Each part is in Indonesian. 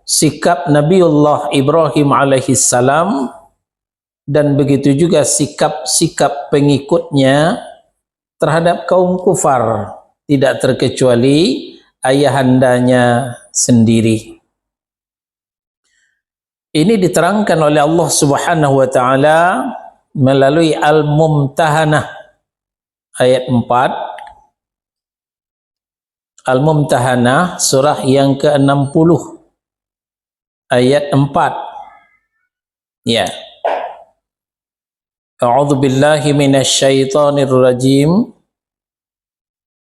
sikap Nabiullah Ibrahim alaihissalam dan begitu juga sikap-sikap pengikutnya terhadap kaum kufar, tidak terkecuali ayahandanya sendiri. Ini diterangkan oleh Allah Subhanahu wa taala melalui Al-Mumtahanah ayat 4. Al-Mumtahanah surah yang ke-60 ayat 4. Ya. A'udzu billahi minasy syaithanir rajim.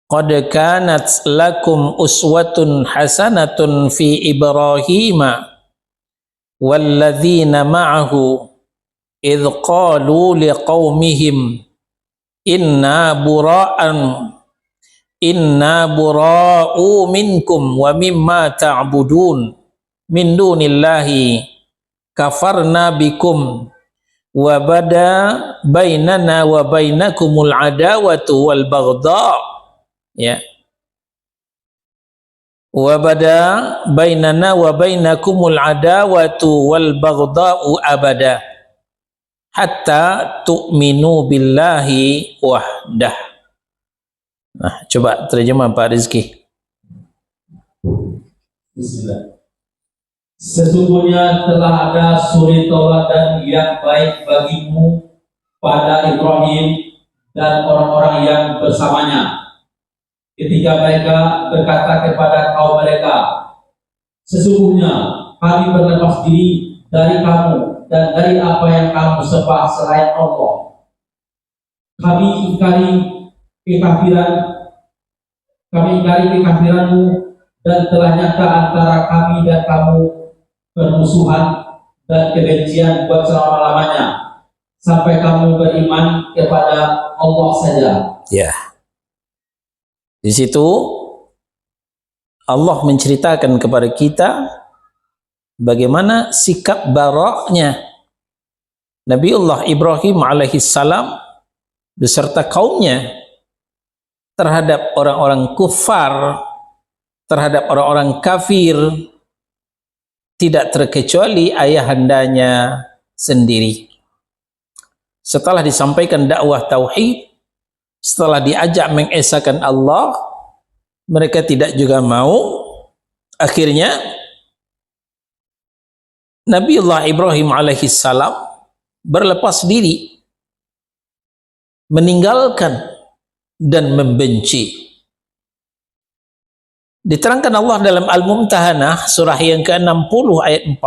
Qad kanat lakum uswatun hasanatun fi Ibrahim walladzina ma'ahu idh qalu liqaumihim inna bura'u minkum wa mimma ta'budun min dunillahi kafarna bikum wa bada bainana wa bainakumul adawatu wal baghdha. Ya. Wa bada bainana wa bainakumul adawatu wal baghdha'u abada hatta tu'minu billahi wahdah. Nah, coba terjemah Pak Rizki. Bismillah. Sesungguhnya telah ada suri tauladan yang baik bagimu pada Ibrahim dan orang-orang yang bersamanya, ketika mereka berkata kepada kaum mereka, sesungguhnya kami berlepas diri dari kamu dan dari apa yang kamu sembah selain Allah. Kami ingkari kekafiranmu dan telah nyata antara kami dan kamu permusuhan dan kebencian buat selama-lamanya sampai kamu beriman kepada Allah saja. Ya. Di situ Allah menceritakan kepada kita bagaimana sikap baraknya Nabiullah Ibrahim alaihissalam beserta kaumnya terhadap orang-orang kufar, terhadap orang-orang kafir, tidak terkecuali ayahandanya sendiri. Setelah disampaikan dakwah tauhid, setelah diajak mengesahkan Allah, mereka tidak juga mau. Akhirnya Nabiullah Ibrahim alaihissalam berlepas diri, meninggalkan dan membenci. Diterangkan Allah dalam Al-Mumtahanah surah yang ke-60 ayat 4.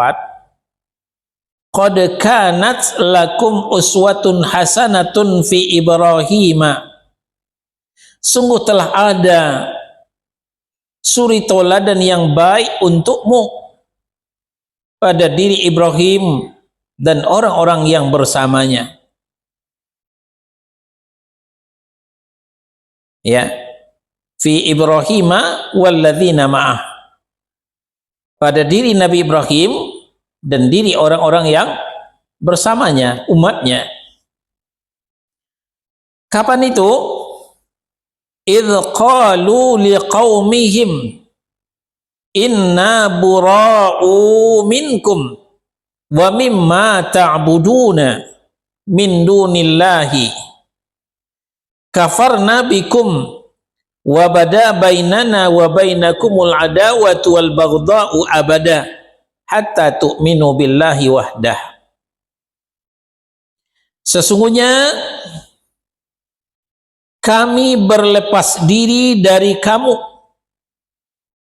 Qad kanat lakum uswatun hasanatun fi Ibrahim. Sungguh telah ada suri tauladan yang baik untukmu pada diri Ibrahim dan orang-orang yang bersamanya. Ya. Fi Ibrahim walladzina ma'ah. Pada diri Nabi Ibrahim dan diri orang-orang yang bersamanya, umatnya. Kapan itu? Idh qalu liqaumihim inna bura'u minkum wa mimma ta'buduna min dunillahi kafarna bikum wa bada bainana wa bainakumul adawatu wal baghdha'u abada hatta tu'minu billahi wahdah. Sesungguhnya kami berlepas diri dari kamu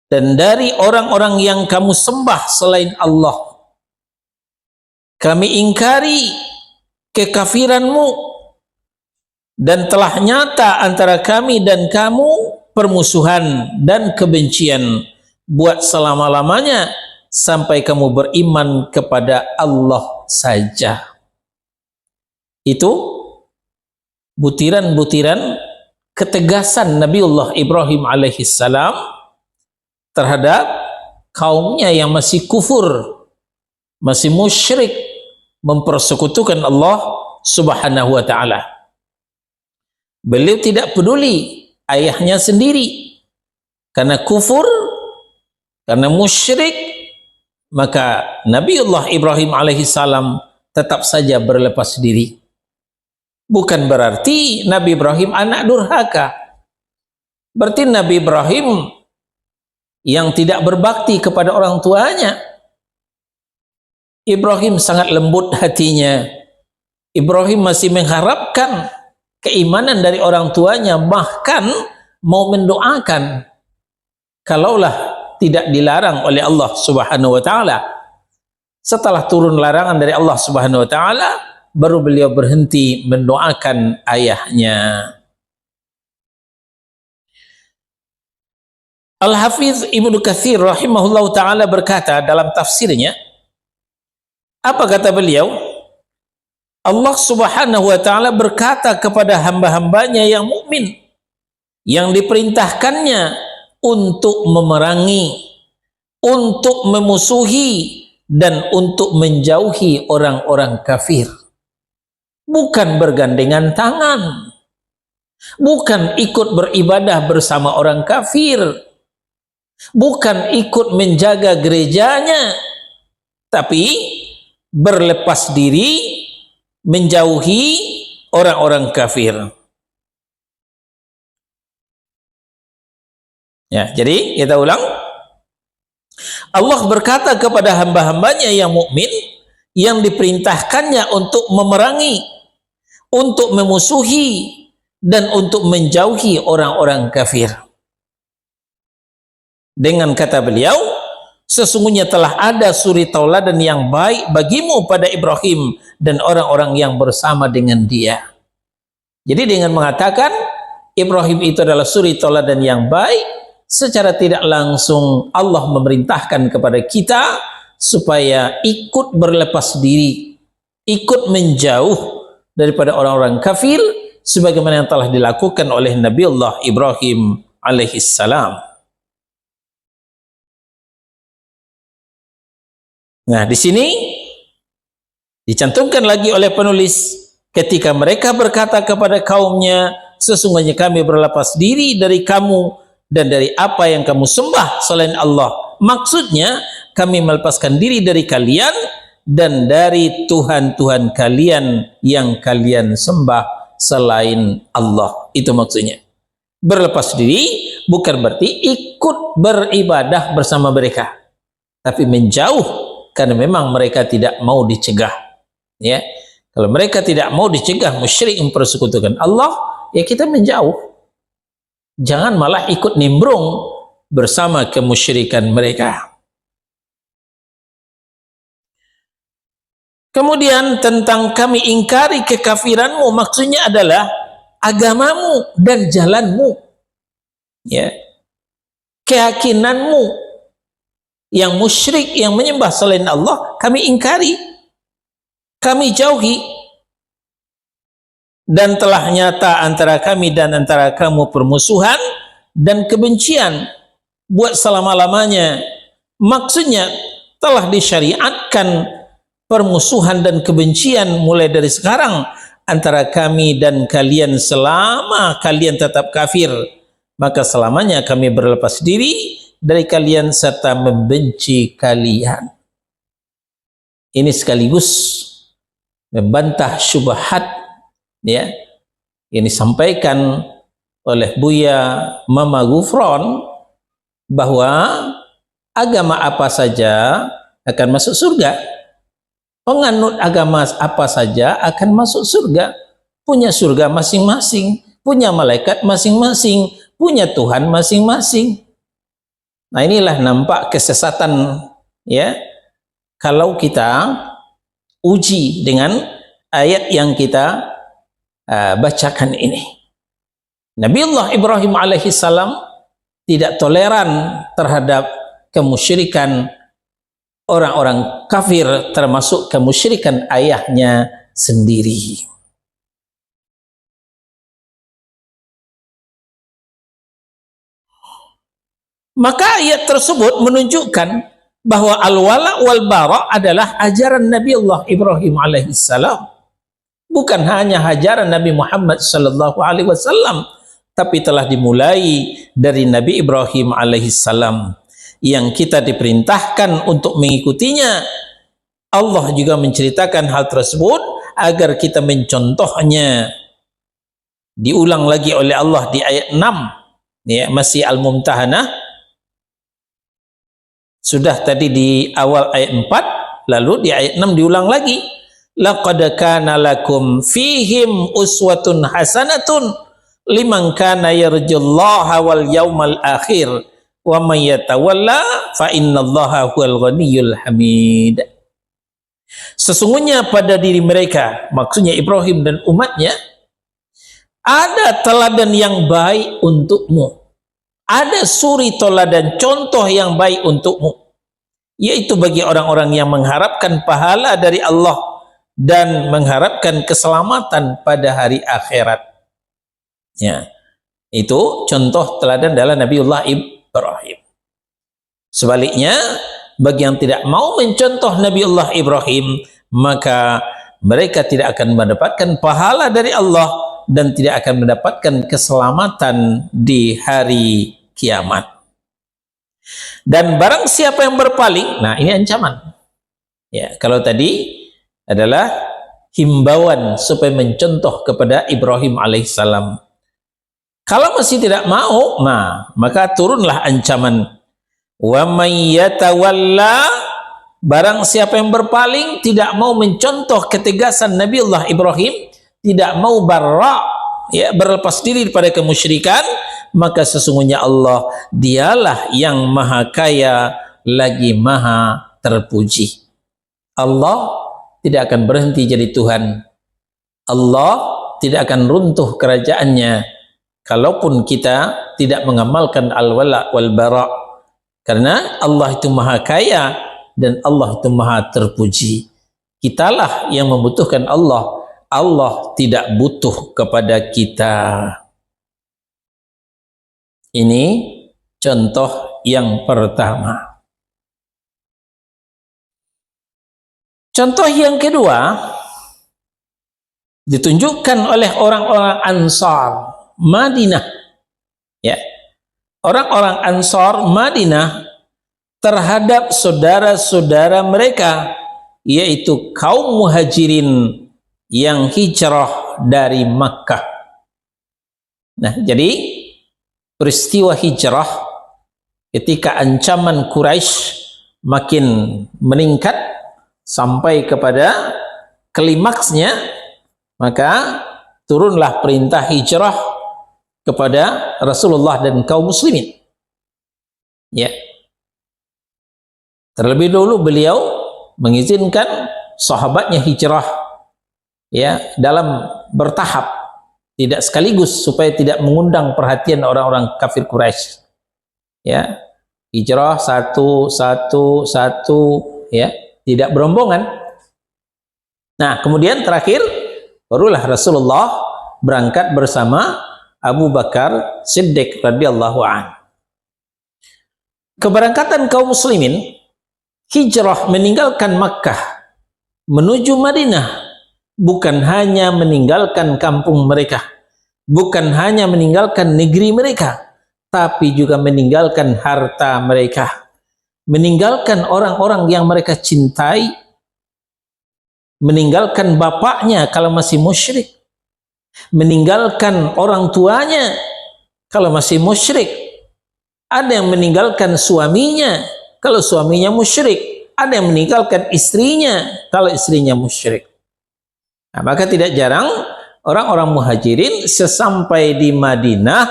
dan dari orang-orang yang kamu sembah selain Allah. Kami ingkari kekafiranmu dan telah nyata antara kami dan kamu permusuhan dan kebencian buat selama-lamanya sampai kamu beriman kepada Allah saja. Itu butiran-butiran ketegasan Nabiullah Ibrahim alaihissalam terhadap kaumnya yang masih kufur, masih musyrik, mempersekutukan Allah Subhanahu wa ta'ala. Beliau tidak peduli ayahnya sendiri, karena kufur, karena musyrik, maka Nabiullah Ibrahim alaihissalam tetap saja berlepas diri. Bukan berarti Nabi Ibrahim anak durhaka. Berarti Nabi Ibrahim yang tidak berbakti kepada orang tuanya. Ibrahim sangat lembut hatinya. Ibrahim masih mengharapkan keimanan dari orang tuanya, bahkan mau mendoakan kalaulah tidak dilarang oleh Allah Subhanahu wa taala. Setelah turun larangan dari Allah Subhanahu wa taala, baru beliau berhenti mendoakan ayahnya. Al-Hafiz Ibnu Katsir rahimahullahu taala berkata dalam tafsirnya, apa kata beliau? Allah Subhanahu wa taala berkata kepada hamba-hambanya yang mukmin yang diperintahkannya untuk memerangi, untuk memusuhi, dan untuk menjauhi orang-orang kafir. Bukan bergandengan tangan, bukan ikut beribadah bersama orang kafir, bukan ikut menjaga gerejanya, tapi berlepas diri menjauhi orang-orang kafir. Ya, jadi kita ulang. Allah berkata kepada hamba-hambanya yang mukmin yang diperintahkannya untuk memerangi, untuk memusuhi, dan untuk menjauhi orang-orang kafir. Dengan kata beliau, sesungguhnya telah ada suri tauladan yang baik bagimu pada Ibrahim dan orang-orang yang bersama dengan dia. Jadi dengan mengatakan Ibrahim itu adalah suri tauladan yang baik, secara tidak langsung Allah memerintahkan kepada kita supaya ikut berlepas diri, ikut menjauh daripada orang-orang kafir, sebagaimana yang telah dilakukan oleh Nabiullah Ibrahim alaihissalam. Nah, di sini dicantumkan lagi oleh penulis, ketika mereka berkata kepada kaumnya, sesungguhnya kami berlepas diri dari kamu dan dari apa yang kamu sembah selain Allah. Maksudnya, kami melepaskan diri dari kalian dan dari Tuhan-Tuhan kalian yang kalian sembah selain Allah. Itu maksudnya. Berlepas diri bukan berarti ikut beribadah bersama mereka, tapi menjauh karena memang mereka tidak mau dicegah. Ya, kalau mereka tidak mau dicegah musyrik mempersekutukan Allah, ya kita menjauh. Jangan malah ikut nimbrung bersama kemusyrikan mereka. Kemudian tentang kami ingkari kekafiranmu, maksudnya adalah agamamu dan jalanmu, ya, keyakinanmu yang musyrik, yang menyembah selain Allah, kami ingkari, kami jauhi. Dan telah nyata antara kami dan antara kamu permusuhan dan kebencian buat selama-lamanya. Maksudnya telah disyariatkan permusuhan dan kebencian mulai dari sekarang antara kami dan kalian selama kalian tetap kafir. Maka selamanya kami berlepas diri dari kalian serta membenci kalian. Ini sekaligus membantah syubhat, ya, yang disampaikan oleh Buya Mama Gufron, bahwa agama apa saja akan masuk surga, penganut agama apa saja akan masuk surga, punya surga masing-masing, punya malaikat masing-masing, punya Tuhan masing-masing. Nah, inilah nampak kesesatan, ya, kalau kita uji dengan ayat yang kita bacakan ini. Nabiullah Ibrahim alaihissalam tidak toleran terhadap kemusyrikan orang-orang kafir, termasuk kemusyrikan ayahnya sendiri. Maka ayat tersebut menunjukkan bahwa al-wala wal bara adalah ajaran Nabiullah Ibrahim alaihissalam. Bukan hanya ajaran Nabi Muhammad sallallahu alaihi wasallam, tapi telah dimulai dari Nabi Ibrahim alaihissalam yang kita diperintahkan untuk mengikutinya. Allah juga menceritakan hal tersebut agar kita mencontohnya. Diulang lagi oleh Allah di ayat 6, ya, masih Al-Mumtahanah. Sudah tadi di awal ayat 4, lalu di ayat 6 diulang lagi. Laqad kana lakum fihim uswatun hasanatun liman kana yarjullaha wal yawmal akhir wa may yatawalla fa innallaha huwal ghaniyyul hamid. Sesungguhnya pada diri mereka, maksudnya Ibrahim dan umatnya, ada teladan yang baik untukmu, ada suri teladan contoh yang baik untukmu, yaitu bagi orang-orang yang mengharapkan pahala dari Allah dan mengharapkan keselamatan pada hari akhirat. Ya, itu contoh teladan adalah Nabiullah Ibrahim. Sebaliknya, bagi yang tidak mau mencontoh Nabiullah Ibrahim, maka mereka tidak akan mendapatkan pahala dari Allah dan tidak akan mendapatkan keselamatan di hari kiamat. Dan barang siapa yang berpaling, nah ini ancaman. Ya, kalau tadi adalah himbauan supaya mencontoh kepada Ibrahim alaihissalam. Kalau masih tidak mau, nah maka turunlah ancaman. Wa may yatawalla, barang siapa yang berpaling, tidak mau mencontoh ketegasan Nabiullah Ibrahim, tidak mau ya, berlepas diri daripada kemusyrikan, maka sesungguhnya Allah dialah yang maha kaya lagi maha terpuji. Allah tidak akan berhenti jadi Tuhan. Allah tidak akan runtuh kerajaannya kalaupun kita tidak mengamalkan al-wala wal bara'. Karena Allah itu maha kaya dan Allah itu maha terpuji. Kitalah yang membutuhkan Allah. Allah tidak butuh kepada kita. Ini contoh yang pertama. Contoh yang kedua ditunjukkan oleh orang-orang Ansar Madinah. Ya. Orang-orang Ansar Madinah terhadap saudara-saudara mereka, yaitu kaum muhajirin yang hijrah dari Makkah. Nah, jadi peristiwa hijrah ketika ancaman Quraisy makin meningkat sampai kepada klimaksnya, maka turunlah perintah hijrah kepada Rasulullah dan kaum muslimin. Ya. Terlebih dulu beliau mengizinkan sahabatnya hijrah, ya, dalam bertahap, tidak sekaligus supaya tidak mengundang perhatian orang-orang kafir Quraisy. Ya. Hijrah satu, ya, tidak berombongan. Nah, kemudian terakhir barulah Rasulullah berangkat bersama Abu Bakar Siddiq radhiyallahu anhu. Keberangkatan kaum muslimin hijrah meninggalkan Makkah menuju Madinah bukan hanya meninggalkan kampung mereka, bukan hanya meninggalkan negeri mereka, tapi juga meninggalkan harta mereka, meninggalkan orang-orang yang mereka cintai, meninggalkan bapaknya kalau masih musyrik, meninggalkan orang tuanya kalau masih musyrik, ada yang meninggalkan suaminya kalau suaminya musyrik, ada yang meninggalkan istrinya kalau istrinya musyrik. Nah, maka tidak jarang orang-orang muhajirin sesampai di Madinah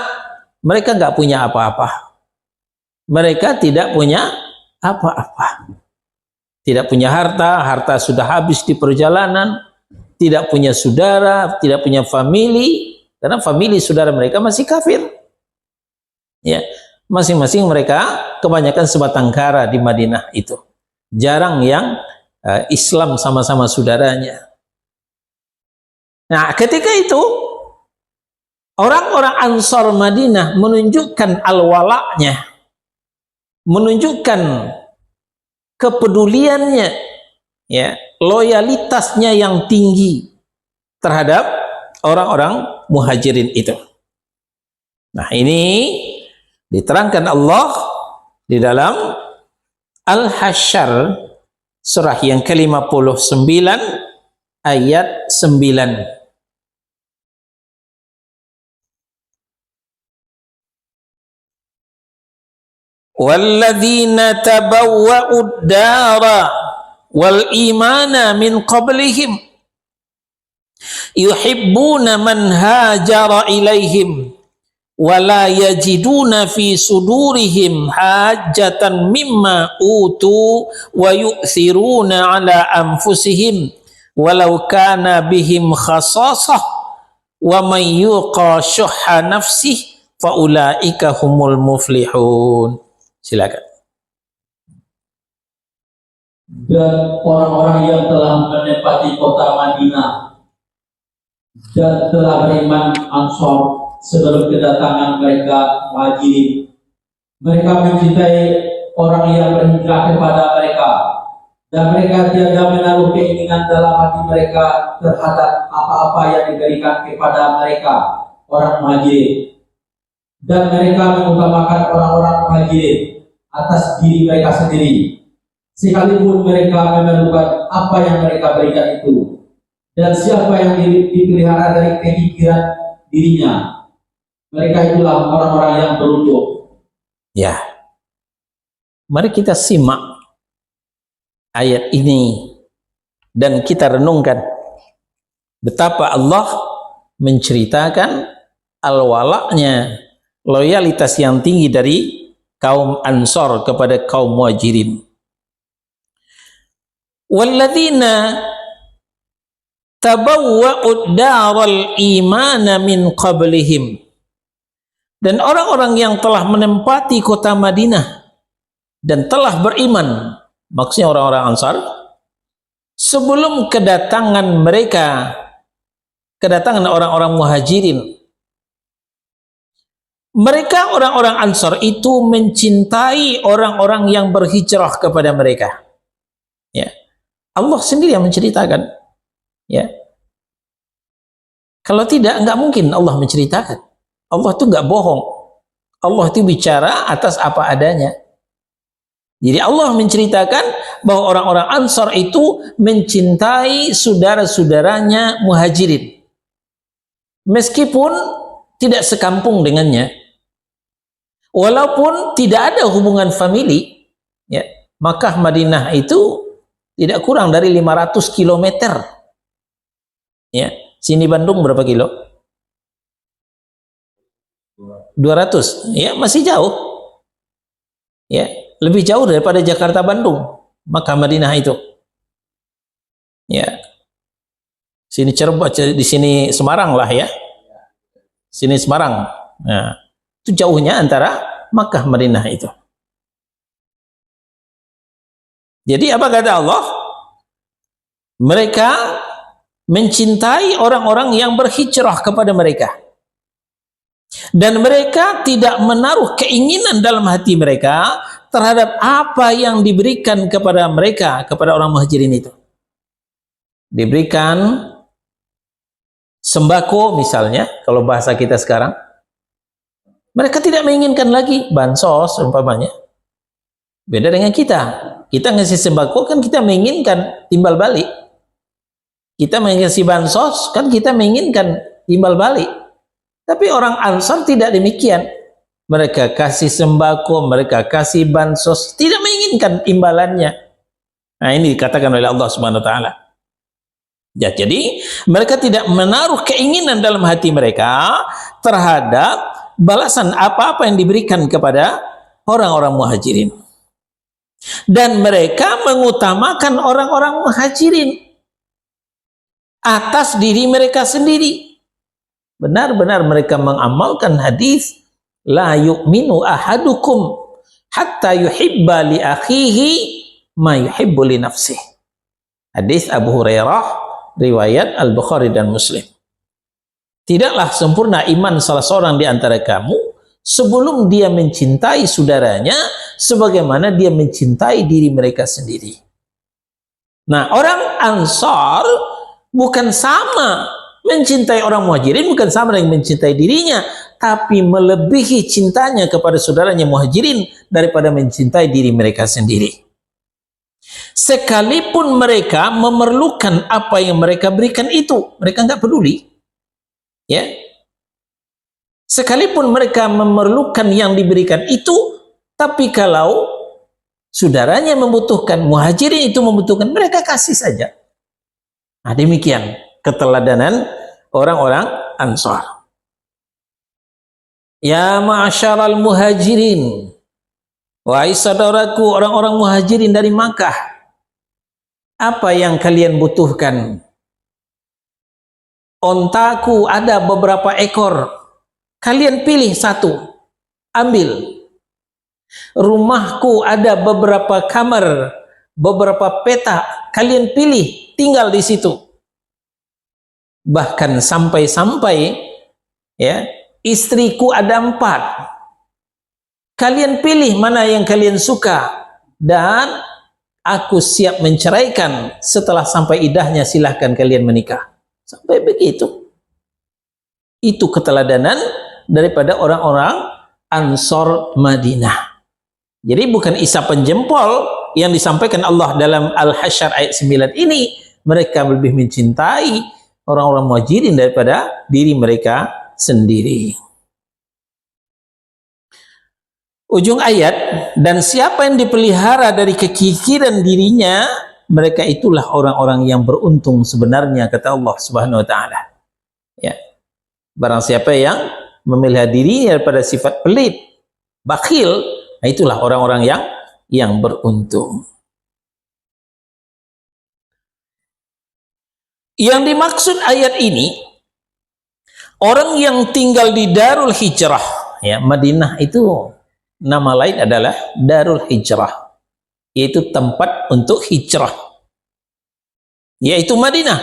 mereka nggak punya apa-apa, mereka tidak punya apa-apa, tidak punya harta, harta sudah habis di perjalanan, tidak punya saudara, tidak punya famili, karena famili saudara mereka masih kafir. Ya, masing-masing mereka kebanyakan sebatang kara di Madinah itu. Jarang yang Islam sama-sama saudaranya. Nah, ketika itu orang-orang Ansar Madinah menunjukkan al-wala'nya, menunjukkan kepeduliannya, ya, loyalitasnya yang tinggi terhadap orang-orang muhajirin itu. Nah, ini diterangkan Allah di dalam Al-Hasyr surah yang ke-59 ayat 9. Walladzina tabawwa'ud dara wal imana min qablihim yuhibbuna man hajara ilaihim wa la yajiduna fi sudurihim hajatan mimma utu wa yu'thiruna ala anfusihim walau kana bihim khasasah wa man yuqa syuhha nafsih fa ulaika humul muflihun. Silakan. Dan orang-orang yang telah menempati kota Madinah dan telah beriman Ansor sebelum kedatangan mereka Muhajirin, mereka mencintai orang yang berhijrah kepada mereka, dan mereka tiada menaruh keinginan dalam hati mereka terhadap apa-apa yang diberikan kepada mereka orang Muhajirin, dan mereka mengutamakan orang-orang Muhajirin atas diri mereka sendiri, sekalipun mereka memerlukan apa yang mereka berikan itu. Dan siapa yang dipelihara dari kekikiran dirinya, mereka itulah orang-orang yang beruntung. Ya, mari kita simak ayat ini dan kita renungkan betapa Allah menceritakan al-wala'nya, loyalitas yang tinggi dari kaum Ansor kepada kaum Muhajirin. Walladzina tabawwa'ud daral imana min qablihim, dan orang-orang yang telah menempati kota Madinah dan telah beriman, maksudnya orang-orang Ansar, sebelum kedatangan mereka, kedatangan orang-orang Muhajirin. Mereka orang-orang Ansar itu mencintai orang-orang yang berhijrah kepada mereka. Ya. Allah sendiri yang menceritakan. Ya. Kalau tidak, enggak mungkin Allah menceritakan. Allah itu enggak bohong. Allah itu bicara atas apa adanya. Jadi Allah menceritakan bahwa orang-orang Ansar itu mencintai saudara-saudaranya Muhajirin. Meskipun tidak sekampung dengannya. Walaupun tidak ada hubungan famili, ya, Makkah Madinah itu tidak kurang dari 500 km. Ya, sini Bandung berapa kilo? 200. Ya, masih jauh. Ya, lebih jauh daripada Jakarta Bandung, Makkah Madinah itu. Ya. Sini Cirebon, di sini Semarang lah ya. Sini Semarang. Nah, itu jauhnya antara Makkah Madinah itu. Jadi apa kata Allah? Mereka mencintai orang-orang yang berhijrah kepada mereka. Dan mereka tidak menaruh keinginan dalam hati mereka terhadap apa yang diberikan kepada mereka, kepada orang Muhajirin itu. Diberikan sembako misalnya, kalau bahasa kita sekarang. Mereka tidak menginginkan lagi bansos umpamanya. Beda dengan kita. Kita ngasih sembako kan kita menginginkan timbal balik. Kita mengasih bansos kan kita menginginkan timbal balik. Tapi orang Ansar tidak demikian. Mereka kasih sembako, mereka kasih bansos, tidak menginginkan imbalannya. Nah, ini dikatakan oleh Allah Subhanahu wa taala. Ya, jadi mereka tidak menaruh keinginan dalam hati mereka terhadap balasan apa-apa yang diberikan kepada orang-orang Muhajirin. Dan mereka mengutamakan orang-orang Muhajirin atas diri mereka sendiri. Benar-benar mereka mengamalkan hadis la yu'minu ahadukum hatta yuhibba li akhihi ma yuhibbu li nafsihi. Hadis Abu Hurairah riwayat Al-Bukhari dan Muslim. Tidaklah sempurna iman salah seorang di antara kamu sebelum dia mencintai saudaranya sebagaimana dia mencintai diri mereka sendiri. Nah, orang Ansar bukan sama mencintai orang Muhajirin, bukan sama dengan mencintai dirinya, tapi melebihi cintanya kepada saudaranya Muhajirin daripada mencintai diri mereka sendiri. sekalipun mereka memerlukan apa yang mereka berikan itu, mereka nggak peduli, ya. Sekalipun mereka memerlukan yang diberikan itu, tapi kalau saudaranya membutuhkan, muhajirin itu membutuhkan, mereka kasih saja. Nah, demikian keteladanan orang-orang Ansar. Ya ma'asyaral muhajirin, wahai saudaraku orang-orang muhajirin dari Makkah, apa yang kalian butuhkan? Ontaku ada beberapa ekor, kalian pilih satu, ambil. Rumahku ada beberapa kamar, beberapa petak, kalian pilih, tinggal di situ. Bahkan sampai-sampai, ya, istriku ada 4, kalian pilih mana yang kalian suka, dan aku siap menceraikan setelah sampai idahnya, silahkan kalian menikah. Sampai begitu. Itu keteladanan daripada orang-orang Ansor Madinah. Jadi bukan isapan jempol yang disampaikan Allah dalam Al-Hasyr ayat 9 ini. Mereka lebih mencintai orang-orang muhajirin daripada diri mereka sendiri. Ujung ayat, dan siapa yang dipelihara dari kekikiran dirinya, mereka itulah orang-orang yang beruntung sebenarnya, kata Allah Subhanahu wa taala. Ya. Barang siapa yang memelihara dirinya daripada sifat pelit, bakhil, itulah orang-orang yang beruntung. Yang dimaksud ayat ini, orang yang tinggal di Darul Hijrah, ya, Madinah itu nama lain adalah Darul Hijrah, yaitu tempat untuk hijrah, yaitu Madinah.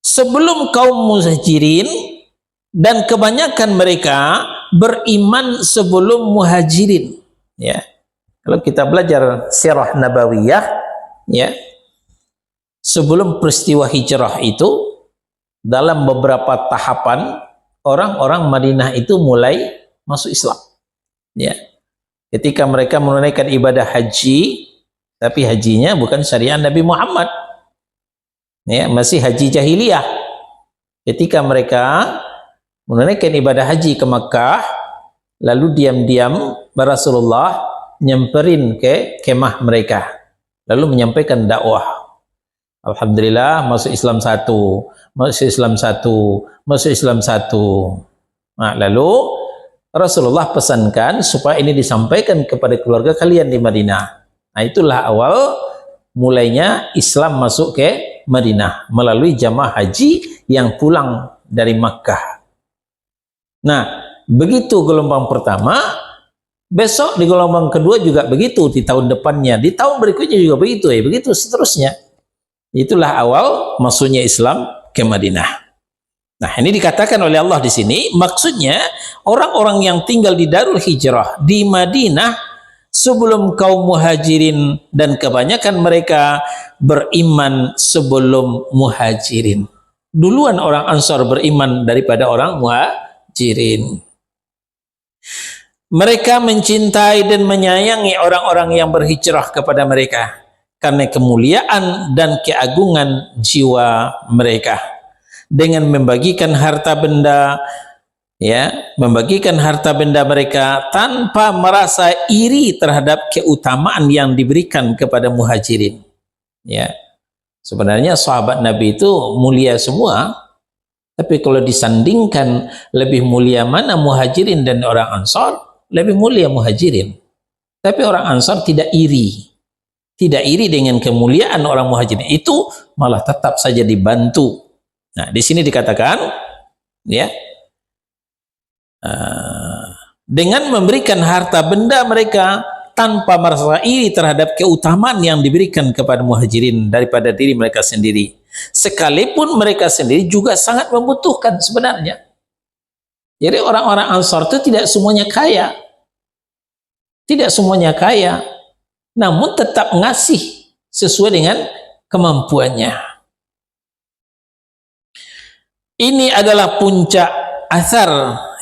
Sebelum kaum muhajirin, dan kebanyakan mereka beriman sebelum muhajirin, ya. Kalau kita belajar sirah nabawiyah, ya, sebelum peristiwa hijrah itu, dalam beberapa tahapan orang-orang Madinah itu mulai masuk Islam, ya. Ketika mereka menunaikan ibadah haji, tapi hajinya bukan syariat Nabi Muhammad, ya, masih haji jahiliyah. Ketika mereka menunaikan ibadah haji ke Makkah, lalu diam-diam Rasulullah nyamperin ke kemah mereka, lalu menyampaikan dakwah. Alhamdulillah, masuk Islam satu, masuk Islam satu, masuk Islam satu. Nah, lalu Rasulullah pesankan supaya ini disampaikan kepada keluarga kalian di Madinah. Nah, itulah awal mulainya Islam masuk ke Madinah melalui jamaah haji yang pulang dari Makkah. Nah, begitu gelombang pertama, besok di gelombang kedua juga begitu, di tahun depannya, di tahun berikutnya juga begitu, ya, begitu seterusnya. Itulah awal masuknya Islam ke Madinah. Nah, ini dikatakan oleh Allah di sini, maksudnya orang-orang yang tinggal di Darul Hijrah di Madinah sebelum kaum muhajirin, dan kebanyakan mereka beriman sebelum muhajirin. Duluan orang Ansar beriman daripada orang muhajirin. Mereka mencintai dan menyayangi orang-orang yang berhijrah kepada mereka karena kemuliaan dan keagungan jiwa mereka, dengan membagikan harta benda, ya, membagikan harta benda mereka tanpa merasa iri terhadap keutamaan yang diberikan kepada muhajirin. Ya, sebenarnya sahabat Nabi itu mulia semua, tapi kalau disandingkan lebih mulia mana muhajirin dan orang Ansar, lebih mulia muhajirin. Tapi orang Ansar tidak iri, tidak iri dengan kemuliaan orang muhajirin itu, malah tetap saja dibantu. Nah, di sini dikatakan, ya, dengan memberikan harta benda mereka tanpa merasa iri terhadap keutamaan yang diberikan kepada muhajirin daripada diri mereka sendiri, sekalipun mereka sendiri juga sangat membutuhkan sebenarnya. Jadi orang-orang Ansar itu tidak semuanya kaya, tidak semuanya kaya, namun tetap ngasih sesuai dengan kemampuannya. Ini adalah puncak asar,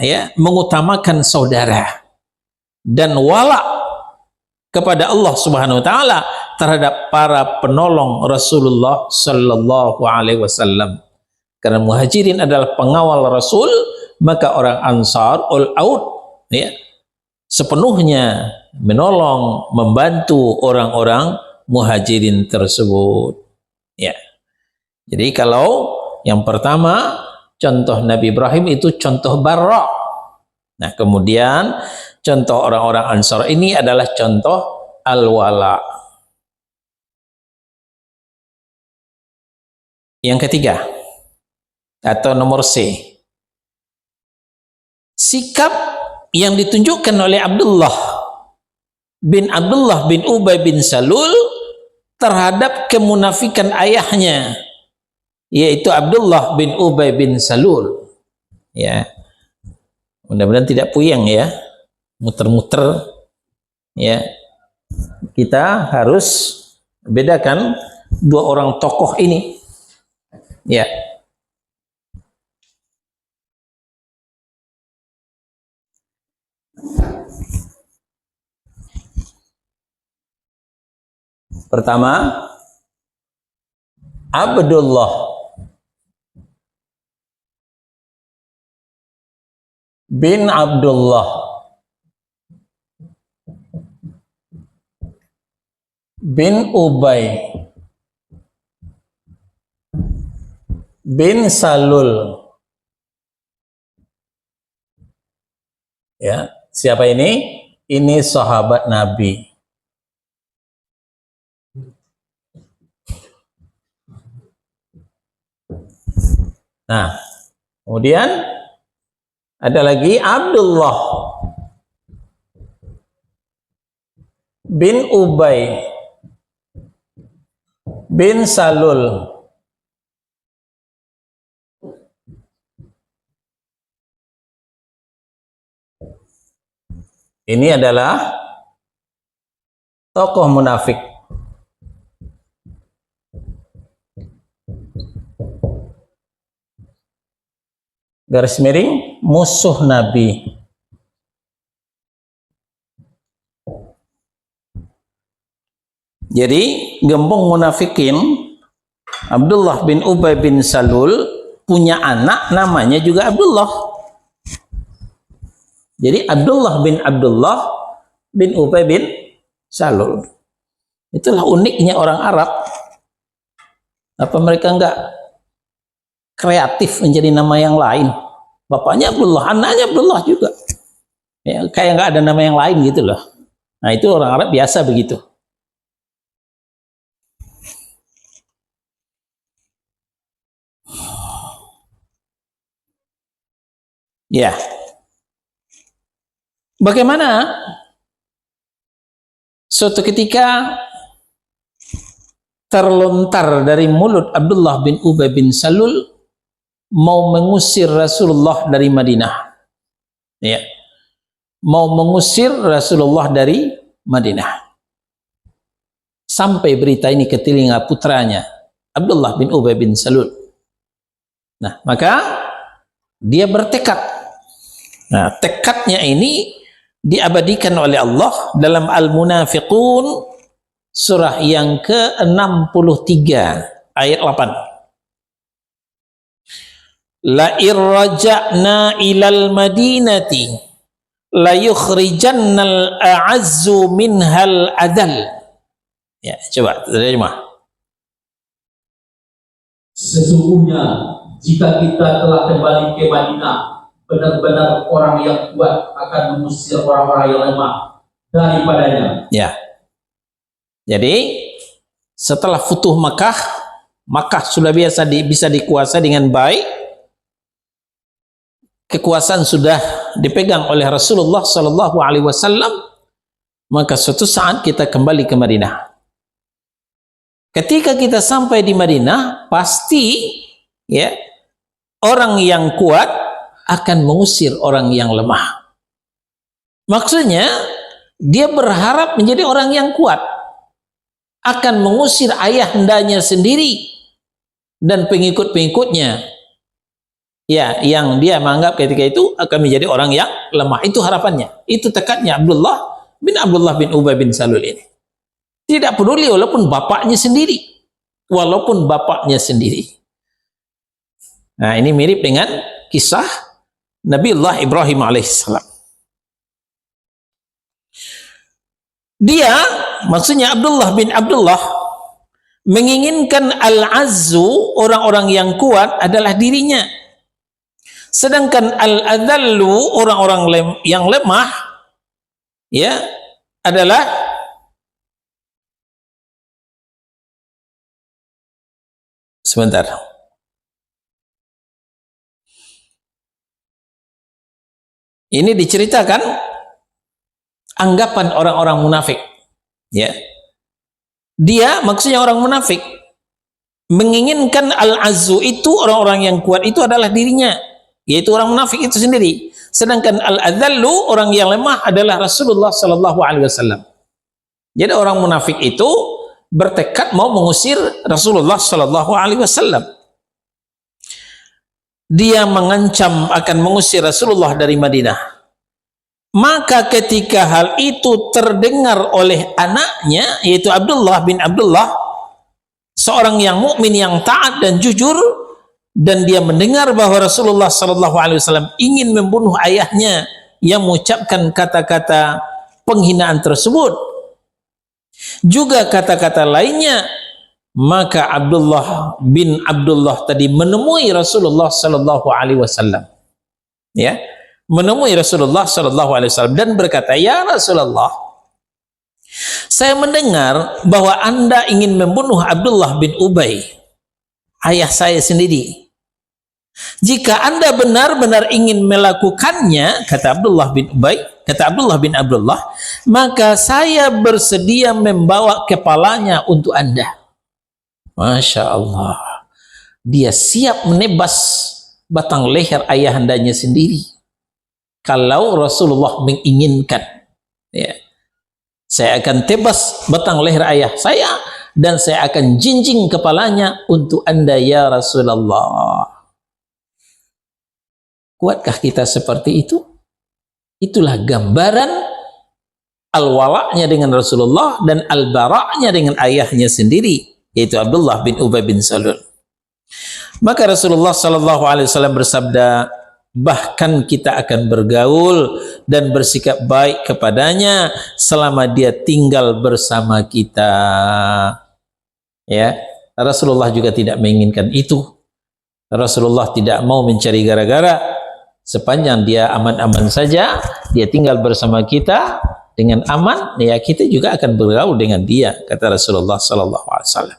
ya, mengutamakan saudara dan wala kepada Allah Subhanahu wa taala terhadap para penolong Rasulullah sallallahu alaihi wasallam. Karena Muhajirin adalah pengawal Rasul, maka orang Ansar all-out ya, sepenuhnya menolong, membantu orang-orang Muhajirin tersebut. Ya. Jadi kalau yang pertama contoh Nabi Ibrahim itu contoh barra. Nah, kemudian contoh orang-orang Ansar ini adalah contoh al-wala. Yang ketiga atau nomor C, sikap yang ditunjukkan oleh Abdullah bin Ubay bin Salul terhadap kemunafikan ayahnya, yaitu Abdullah bin Ubay bin Salul. Ya, mudah-mudahan tidak puyeng ya, muter-muter ya. Kita harus bedakan dua orang tokoh ini. Ya. Pertama, Abdullah bin Abdullah bin Ubay bin Salul. Ya, siapa ini? Ini sahabat Nabi. Nah, kemudian ada lagi Abdullah bin Ubay bin Salul. Ini adalah tokoh munafik. Garis miring, musuh Nabi. Jadi gembong munafikin Abdullah bin Ubay bin Salul punya anak namanya juga Abdullah. Jadi Abdullah bin Ubay bin Salul. Itulah uniknya orang Arab. Apa mereka enggak kreatif menjadi nama yang lain? Bapaknya Abdullah, anaknya Abdullah juga. Ya, kayak enggak ada nama yang lain gitu loh. Nah, itu orang Arab biasa begitu. Ya. Bagaimana suatu ketika terlontar dari mulut Abdullah bin Ubay bin Salul mau mengusir Rasulullah dari Madinah. Ya. Mau mengusir Rasulullah dari Madinah. Sampai berita ini ke telinga putranya Abdullah bin Ubay bin Salul. Nah, maka dia bertekad. Nah, tekadnya ini diabadikan oleh Allah dalam Al-Munafiqun surah yang ke-63 ayat 8. La irja'na ilal madinati la yukhrijannal a'azzu minhal adal. Ya, coba terjemah. Sesungguhnya jika kita telah kembali ke Madinah, benar-benar orang yang kuat akan mengusir orang-orang yang lemah daripadanya. Ya. Jadi setelah Futuh Makkah, Makkah sudah bisa dikuasai dengan baik. Kekuasaan sudah dipegang oleh Rasulullah Sallallahu Alaihi Wasallam. Maka suatu saat kita kembali ke Madinah. Ketika kita sampai di Madinah, pasti ya orang yang kuat akan mengusir orang yang lemah. Maksudnya dia berharap menjadi orang yang kuat, akan mengusir ayahandanya sendiri dan pengikut-pengikutnya ya, yang dia menganggap ketika itu akan menjadi orang yang lemah. Itu harapannya, itu tekadnya Abdullah bin Abdullah bin Ubay bin Salul ini. Tidak peduli walaupun bapaknya sendiri. Walaupun bapaknya sendiri. Nah, ini mirip dengan kisah Nabiullah Ibrahim alaihissalam. Dia, maksudnya Abdullah bin Abdullah, menginginkan al-azzu, orang-orang yang kuat adalah dirinya. Sedangkan al-adhallu, orang-orang yang lemah, ya, adalah sebentar. Ini diceritakan anggapan orang-orang munafik, ya. Dia, maksudnya orang munafik, menginginkan al-azzu itu, orang-orang yang kuat itu adalah dirinya, yaitu orang munafik itu sendiri. Sedangkan al-adhallu, orang yang lemah, adalah Rasulullah sallallahu alaihi wasallam. Jadi orang munafik itu bertekad mau mengusir Rasulullah sallallahu alaihi wasallam. Dia mengancam akan mengusir Rasulullah dari Madinah. Maka ketika hal itu terdengar oleh anaknya, yaitu Abdullah bin Abdullah, seorang yang mukmin yang taat dan jujur, dan dia mendengar bahwa Rasulullah sallallahu alaihi wasallam ingin membunuh ayahnya yang mengucapkan kata-kata penghinaan tersebut, juga kata-kata lainnya, maka Abdullah bin Abdullah tadi menemui Rasulullah sallallahu alaihi wasallam, ya, menemui Rasulullah sallallahu alaihi wasallam dan berkata, "Ya Rasulullah, saya mendengar bahwa Anda ingin membunuh Abdullah bin Ubay, ayah saya sendiri. Jika Anda benar-benar ingin melakukannya," kata Abdullah bin Ubay, kata Abdullah bin Abdullah, "maka saya bersedia membawa kepalanya untuk Anda." Masya Allah, dia siap menebas batang leher ayahandanya sendiri kalau Rasulullah menginginkan, ya. Saya akan tebas batang leher ayah saya dan saya akan jinjing kepalanya untuk Anda ya Rasulullah. Kuatkah kita seperti itu? Itulah gambaran al-wala'nya dengan Rasulullah dan al-bara'nya dengan ayahnya sendiri, yaitu Abdullah bin Ubay bin Salul. Maka Rasulullah sallallahu alaihi wasallam bersabda, bahkan kita akan bergaul dan bersikap baik kepadanya selama dia tinggal bersama kita. Ya, Rasulullah juga tidak menginginkan itu. Rasulullah tidak mau mencari gara-gara. Sepanjang dia aman-aman saja, dia tinggal bersama kita dengan aman, ya kita juga akan bergaul dengan dia, kata Rasulullah sallallahu alaihi wasallam.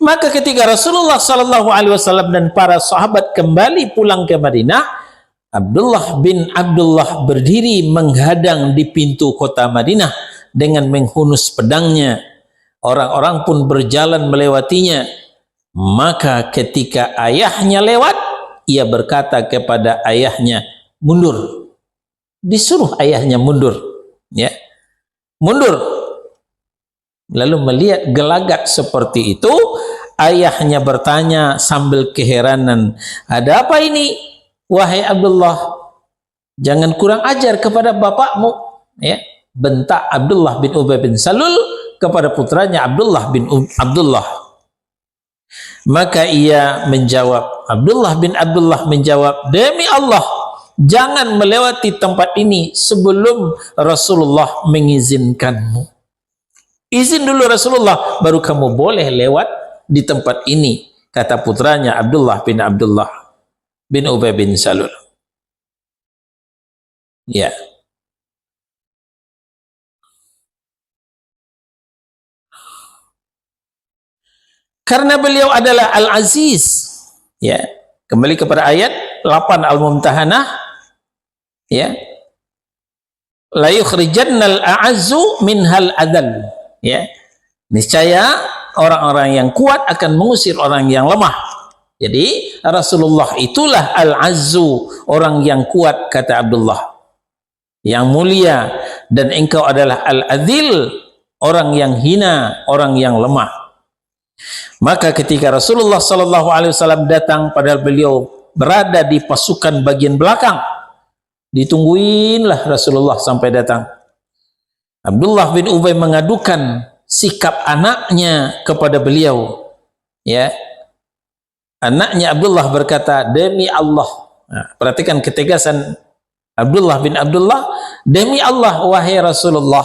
Maka ketika Rasulullah sallallahu alaihi wasallam dan para sahabat kembali pulang ke Madinah, Abdullah bin Abdullah berdiri menghadang di pintu kota Madinah dengan menghunus pedangnya. Orang-orang pun berjalan melewatinya. Maka ketika ayahnya lewat, ia berkata kepada ayahnya, "Mundur." Disuruh ayahnya mundur, ya. Mundur. Lalu melihat gelagat seperti itu, ayahnya bertanya sambil keheranan, "Ada apa ini, wahai Abdullah? Jangan kurang ajar kepada bapakmu." Ya, bentak Abdullah bin Ubay bin Salul kepada putranya Abdullah bin Abdullah. Maka ia menjawab, Abdullah bin Abdullah menjawab, "Demi Allah, jangan melewati tempat ini sebelum Rasulullah mengizinkanmu. Izin dulu Rasulullah, baru kamu boleh lewat di tempat ini," kata putranya Abdullah bin Ubay bin Salul. Ya. Karena beliau adalah Al-Aziz. Ya. Kembali kepada ayat 8 Al-Mumtahanah. Ya. La yukhrijannal a'azzu minhal adall. Ya. Niscaya orang-orang yang kuat akan mengusir orang yang lemah. Jadi Rasulullah itulah Al-Azzu, orang yang kuat, kata Abdullah, yang mulia, dan engkau adalah Al-Adil, orang yang hina, orang yang lemah. Maka ketika Rasulullah sallallahu alaihi wasallam datang, padahal beliau berada di pasukan bagian belakang, Ditungguinlah Rasulullah sampai datang. Abdullah bin Ubay mengadukan sikap anaknya kepada beliau. Ya, anaknya Abdullah berkata, demi Allah. Nah, perhatikan ketegasan Abdullah bin Abdullah, demi Allah wahai Rasulullah,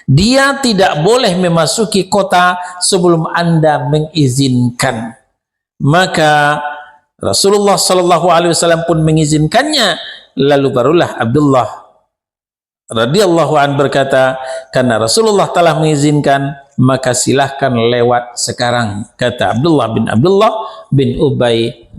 dia tidak boleh memasuki kota sebelum Anda mengizinkan. Maka Rasulullah Shallallahu Alaihi Wasallam pun mengizinkannya. Lalu barulah Abdullah radhiyallahu an berkata, karena Rasulullah telah mengizinkan, maka silahkan lewat sekarang, kata Abdullah bin Ubay